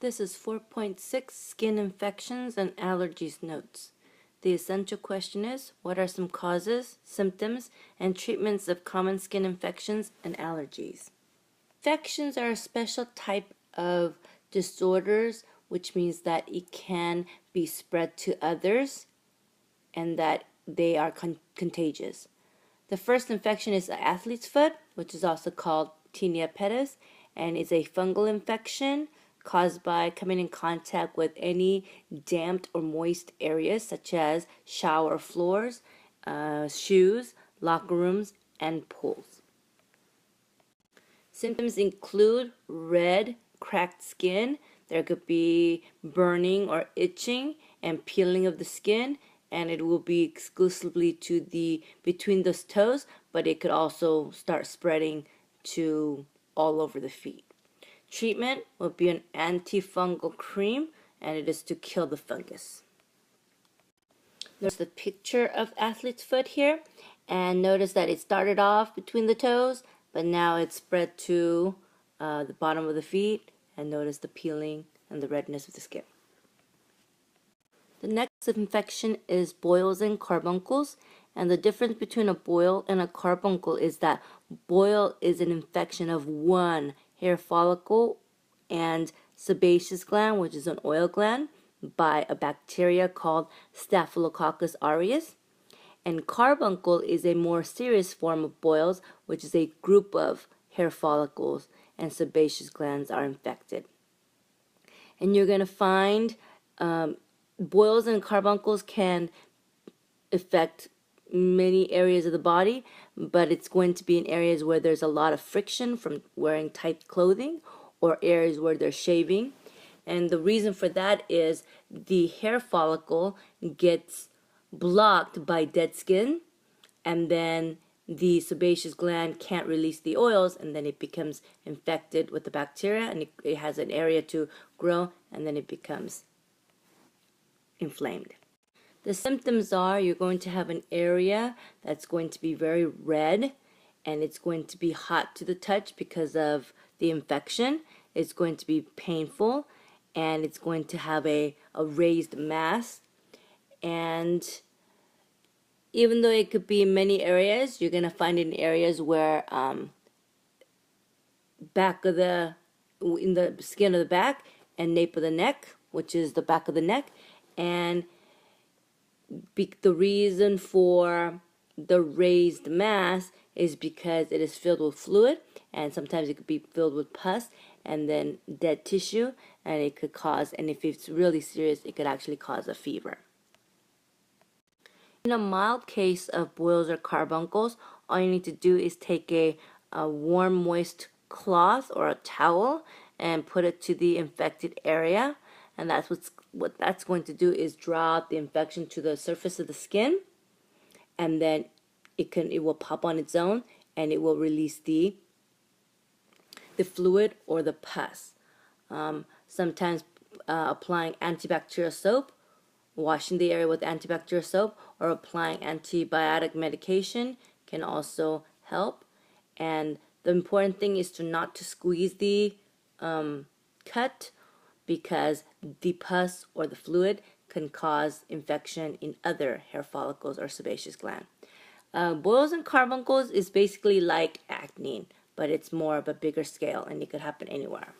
This is 4.6 Skin Infections and Allergies Notes. The essential question is, what are some causes, symptoms, and treatments of common skin infections and allergies? Infections are a special type of disorders, which means that it can be spread to others and that they are contagious. The first infection is the athlete's foot, which is also called tinea pedis, and it's a fungal infection caused by coming in contact with any damp or moist areas such as shower floors, shoes, locker rooms, and pools. Symptoms include red, cracked skin. There could be burning or itching and peeling of the skin, and it will be exclusively to the between those toes, but it could also start spreading to all over the feet. Treatment will be an antifungal cream, and it is to kill the fungus. There's the picture of athlete's foot here, and notice that it started off between the toes, but now it's spread to the bottom of the feet, and notice the peeling and the redness of the skin. The next infection is boils and carbuncles, and the difference between a boil and a carbuncle is that boil is an infection of one hair follicle and sebaceous gland, which is an oil gland, by a bacteria called staphylococcus aureus. And carbuncle is a more serious form of boils, which is a group of hair follicles and sebaceous glands are infected. And you're going to find boils and carbuncles can affect many areas of the body, but it's going to be in areas where there's a lot of friction from wearing tight clothing or areas where they're shaving. And the reason for that is the hair follicle gets blocked by dead skin, and then the sebaceous gland can't release the oils, and then it becomes infected with the bacteria, and it has an area to grow, and then it becomes inflamed. The symptoms are you're going to have an area that's going to be very red, and it's going to be hot to the touch because of the infection. It's going to be painful, and it's going to have a raised mass. And even though it could be in many areas, you're going to find it in areas where in the skin of the back and nape of the neck, which is the back of the neck. And the reason for the raised mass is because it is filled with fluid, and sometimes it could be filled with pus and then dead tissue, and it could cause, and if it's really serious, it could actually cause a fever. In a mild case of boils or carbuncles, all you need to do is take a warm, moist cloth or a towel and put it to the infected area, and that's what that's going to do is draw out the infection to the surface of the skin, and then it will pop on its own, and it will release the fluid or the pus. Sometimes applying antibacterial soap, washing the area with antibacterial soap, or applying antibiotic medication can also help. And the important thing is not to squeeze the cut, because the pus or the fluid can cause infection in other hair follicles or sebaceous gland. Boils and carbuncles is basically like acne, but it's more of a bigger scale, and it could happen anywhere.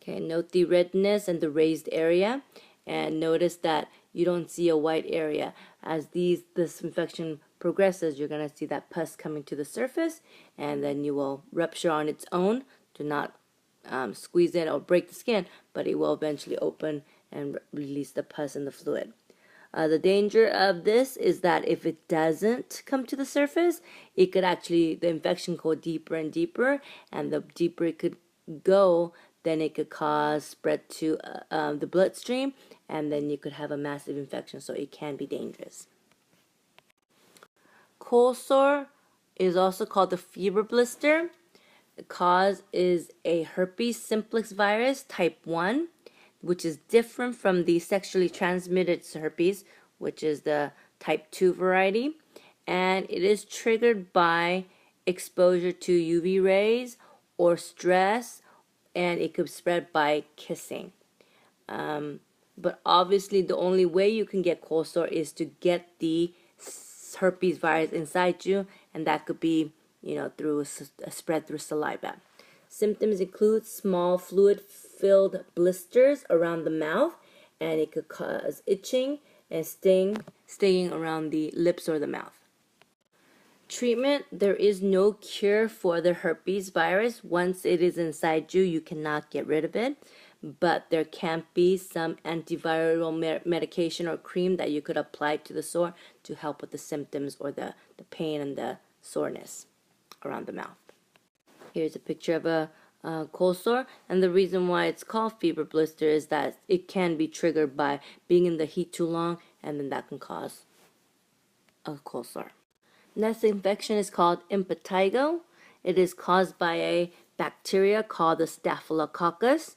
Okay, note the redness and the raised area, and notice that you don't see a white area. As this infection progresses, you're going to see that pus coming to the surface, and then you will rupture on its own. Do not squeeze it or break the skin, but it will eventually open and release the pus and the fluid. The danger of this is that if it doesn't come to the surface, the infection could go deeper and deeper, and the deeper it could go, then it could cause spread to the bloodstream, and then you could have a massive infection, so it can be dangerous. Cold sore is also called the fever blister. The cause is a herpes simplex virus type 1, which is different from the sexually transmitted herpes, which is the type 2 variety. And it is triggered by exposure to UV rays or stress and it could spread by kissing. But obviously the only way you can get cold sore is to get the herpes virus inside you, and that could be, through a spread through saliva. Symptoms include small fluid-filled blisters around the mouth, and it could cause itching and stinging around the lips or the mouth. Treatment: there is no cure for the herpes virus. Once it is inside you, you cannot get rid of it. But there can be some antiviral medication or cream that you could apply to the sore to help with the symptoms or the pain and the soreness around the mouth. Here's a picture of a cold sore, and the reason why it's called fever blister is that it can be triggered by being in the heat too long, and then that can cause a cold sore. Next infection is called IMPETIGO. It is caused by a bacteria called the staphylococcus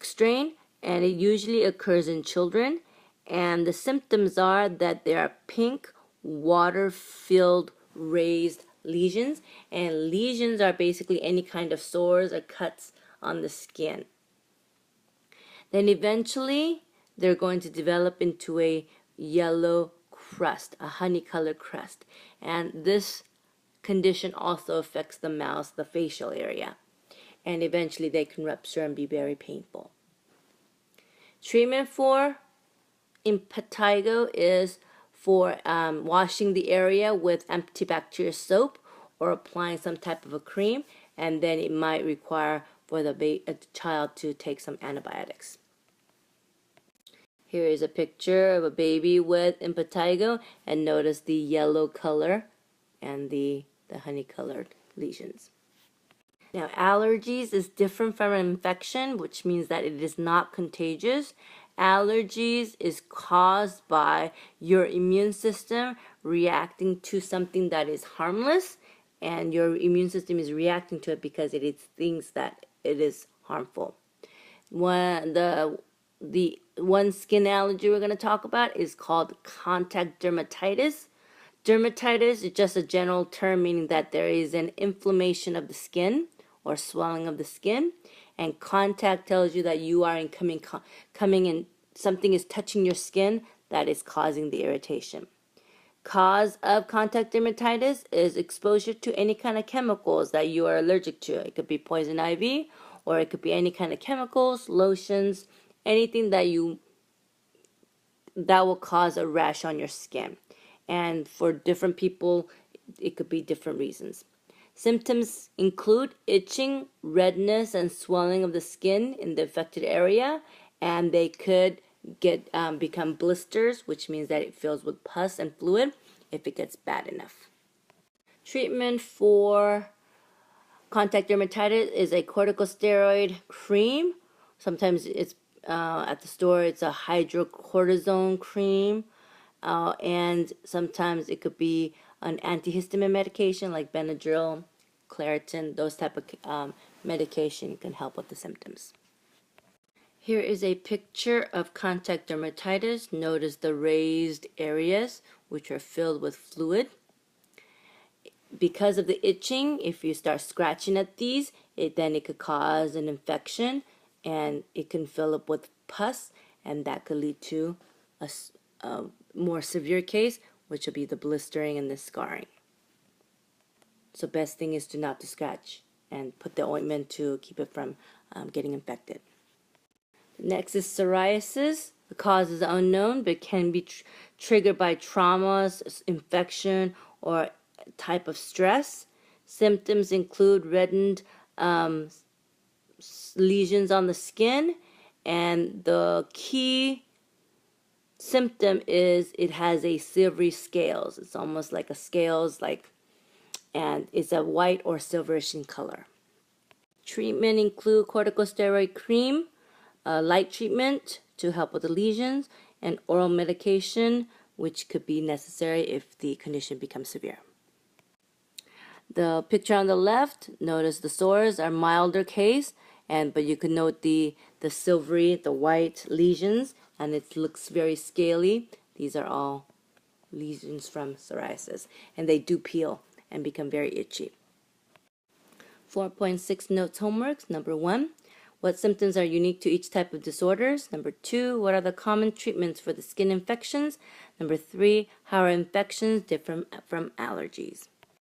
strain, and it usually occurs in children. And the symptoms are that there are pink, water-filled, raised lesions. And lesions are basically any kind of sores or cuts on the skin. Then eventually, they're going to develop into a yellow crust, a honey-colored crust. And this condition also affects the mouth, the facial area. And eventually they can rupture and be very painful. Treatment for impetigo is for washing the area with antibacterial soap or applying some type of a cream, and then it might require for the child to take some antibiotics. Here is a picture of a baby with impetigo, and notice the yellow color and the honey-colored lesions. Now, allergies is different from an infection, which means that it is not contagious. Allergies is caused by your immune system reacting to something that is harmless, and your immune system is reacting to it because it thinks that it is harmful. The one skin allergy we're going to talk about is called contact dermatitis. Dermatitis is just a general term meaning that there is an inflammation of the skin or swelling of the skin, and contact tells you that you are coming in, something is touching your skin that is causing the irritation. Cause of contact dermatitis is exposure to any kind of chemicals that you are allergic to. It could be poison ivy, or it could be any kind of chemicals, lotions, anything that will cause a rash on your skin. And for different people, it could be different reasons. Symptoms include itching, redness, and swelling of the skin in the affected area, and they could become blisters, which means that it fills with pus and fluid if it gets bad enough. Treatment for contact dermatitis is a corticosteroid cream. Sometimes it's at the store, it's a hydrocortisone cream, and sometimes it could be an antihistamine medication like Benadryl, Claritin. Those type of medication can help with the symptoms. Here is a picture of contact dermatitis. Notice the raised areas which are filled with fluid. Because of the itching, if you start scratching at these, then it could cause an infection, and it can fill up with pus, and that could lead to a more severe case, which will be the blistering and the scarring. So best thing is not to scratch and put the ointment to keep it from getting infected. Next is psoriasis. The cause is unknown, but can be triggered by traumas, infection, or type of stress. Symptoms include reddened lesions on the skin, and the key symptom is it has a silvery scales. It's almost like a scales, and it's a white or silverish in color. Treatment include corticosteroid cream, light treatment to help with the lesions, and oral medication, which could be necessary if the condition becomes severe. The picture on the left, notice the sores are milder case, but you can note the silvery, the white lesions, and it looks very scaly. These are all lesions from psoriasis, and they do peel and become very itchy. 4.6 notes homeworks. Number 1, what symptoms are unique to each type of disorders? Number 2, what are the common treatments for the skin infections? Number 3, how are infections different from allergies?